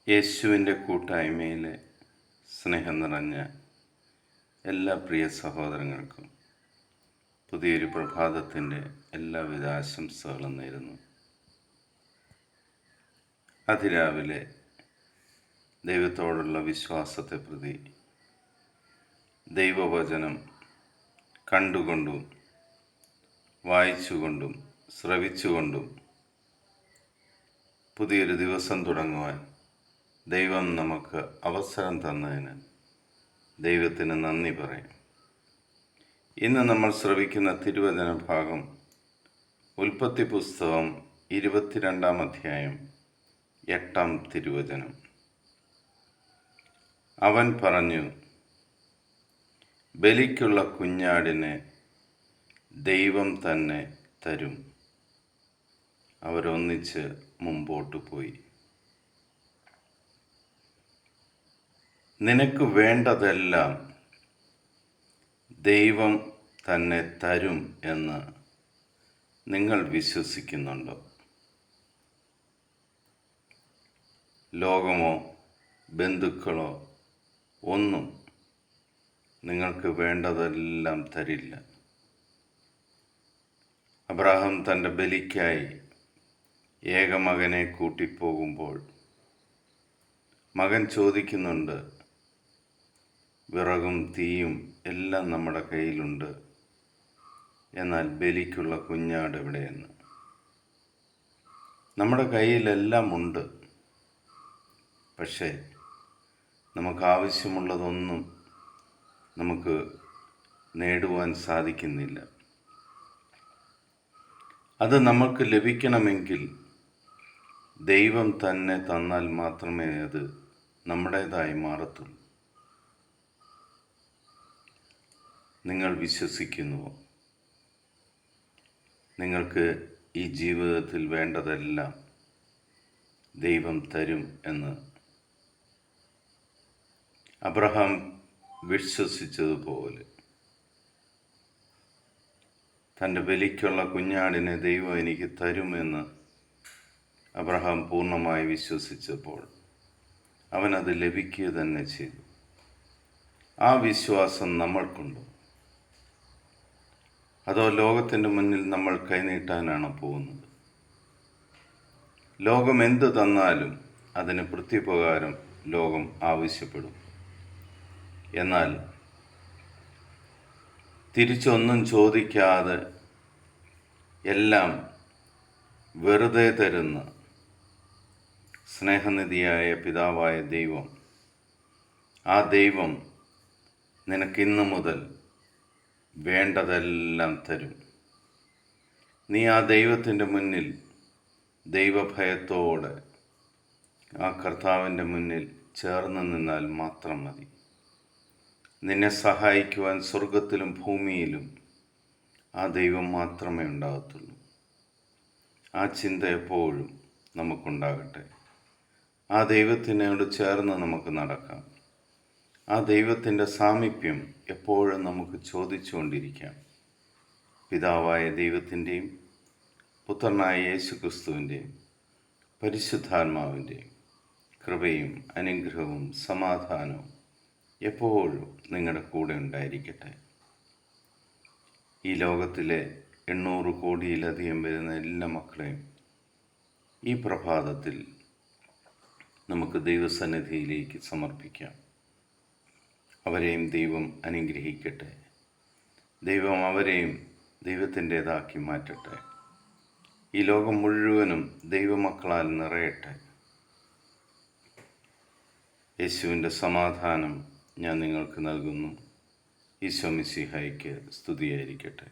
യേശുവിൻ്റെ കൂട്ടായ്മയിലെ സ്നേഹം നിറഞ്ഞ എല്ലാ പ്രിയ സഹോദരങ്ങൾക്കും പുതിയൊരു പ്രഭാതത്തിൻ്റെ എല്ലാവിധ ആശംസകളും നേരുന്നു. അതിരാവിലെ ദൈവത്തോടുള്ള വിശ്വാസത്തെ പ്രതി ദൈവവചനം കണ്ടുകൊണ്ടും വായിച്ചുകൊണ്ടും ശ്രവിച്ചുകൊണ്ടും പുതിയൊരു ദിവസം തുടങ്ങുവാൻ ദൈവം നമുക്ക് അവസരം തന്നതിന് ദൈവത്തിന് നന്ദി പറയും. ഇന്ന് നമ്മൾ ശ്രവിക്കുന്ന തിരുവചന ഭാഗം ഉൽപ്പത്തി പുസ്തകം 22-ാം അധ്യായം 8-ാം തിരുവചനം. അവൻ പറഞ്ഞു, ബലിക്കുള്ള കുഞ്ഞാടിനെ ദൈവം തന്നെ തരും. അവരൊന്നിച്ച് മുമ്പോട്ട് പോയി. നിനക്ക് വേണ്ടതെല്ലാം ദൈവം തന്നെ തരും എന്ന് നിങ്ങൾ വിശ്വസിക്കുന്നുണ്ടോ? ലോകമോ ബന്ധുക്കളോ ഒന്നും നിങ്ങൾക്ക് വേണ്ടതെല്ലാം തരില്ല. അബ്രഹാം തൻ്റെ ബലിക്കായി ഏകമകനെ കൂട്ടിപ്പോകുമ്പോൾ മകൻ ചോദിക്കുന്നുണ്ട്, വിറകും തീയും എല്ലാം നമ്മുടെ കയ്യിലുണ്ട്, എന്നാൽ ബലിക്കുള്ള കുഞ്ഞാട് എവിടെയെന്ന്. നമ്മുടെ കയ്യിലെല്ലാം ഉണ്ട്, പക്ഷേ നമുക്ക് ആവശ്യമുള്ളതൊന്നും നമുക്ക് നേടുവാൻ സാധിക്കുന്നില്ല. അത് നമുക്ക് ലഭിക്കണമെങ്കിൽ ദൈവം തന്നെ തന്നാൽ മാത്രമേ അത് നമ്മുടേതായി മാറത്തുള്ളൂ. നിങ്ങൾ വിശ്വസിക്കുന്നുവോ? നിങ്ങൾക്ക് ഈ ജീവിതത്തിൽ വേണ്ടതെല്ലാം ദൈവം തരും എന്ന് അബ്രഹാം വിശ്വസിച്ചതുപോലെ തൻ്റെ ബലിക്കുള്ള കുഞ്ഞാടിനെ ദൈവം എനിക്ക് തരുമെന്ന് അബ്രഹാം പൂർണ്ണമായി വിശ്വസിച്ചപ്പോൾ അവനത് ലഭിക്കുക തന്നെ ചെയ്തു. ആ വിശ്വാസം നമ്മൾക്കുണ്ടോ? അതോ ലോകത്തിൻ്റെ മുന്നിൽ നമ്മൾ കൈനീട്ടാനാണ് പോകുന്നത്? ലോകം എന്ത് തന്നാലും അതിന് പ്രത്യുപകാരം ലോകം ആവശ്യപ്പെടും. എന്നാൽ തിരിച്ചൊന്നും ചോദിക്കാതെ എല്ലാം വെറുതെ തരുന്ന സ്നേഹനിധിയായ പിതാവായ ദൈവം, ആ ദൈവം നിനക്കിന്നു മുതൽ വേണ്ടതെല്ലാം തരും. നീ ആ ദൈവത്തിൻ്റെ മുന്നിൽ ദൈവഭയത്തോടെ ആ കർത്താവിൻ്റെ മുന്നിൽ ചേർന്ന് നിന്നാൽ മാത്രം മതി. നിന്നെ സഹായിക്കുവാൻ സ്വർഗത്തിലും ഭൂമിയിലും ആ ദൈവം മാത്രമേ ഉണ്ടാകത്തുള്ളൂ. ആ ചിന്ത എപ്പോഴും നമുക്കുണ്ടാകട്ടെ. ആ ദൈവത്തിനോട് ചേർന്ന് നമുക്ക് നടക്കാം. ആ ദൈവത്തിൻ്റെ സാമീപ്യം എപ്പോഴും നമുക്ക് ചോദിച്ചുകൊണ്ടിരിക്കാം. പിതാവായ ദൈവത്തിൻ്റെയും പുത്രനായ യേശുക്രിസ്തുവിൻ്റെയും പരിശുദ്ധാത്മാവിൻ്റെയും കൃപയും അനുഗ്രഹവും സമാധാനവും എപ്പോഴും നിങ്ങളുടെ കൂടെ ഉണ്ടായിരിക്കട്ടെ. ഈ ലോകത്തിലെ 800 കോടിയിലധികം വരുന്ന എല്ലാ മക്കളെയും ഈ പ്രഭാതത്തിൽ നമുക്ക് ദൈവസന്നിധിയിലേക്ക് സമർപ്പിക്കാം. അവരെയും ദൈവം അനുഗ്രഹിക്കട്ടെ. ദൈവം അവരെയും ദൈവത്തിൻ്റേതാക്കി മാറ്റട്ടെ. ഈ ലോകം മുഴുവനും ദൈവമക്കളാൽ നിറയട്ടെ. യേശുവിൻ്റെ സമാധാനം ഞാൻ നിങ്ങൾക്ക് നൽകുന്നു. ഈശോ മിശിഹായ്ക്ക് സ്തുതിയായിരിക്കട്ടെ.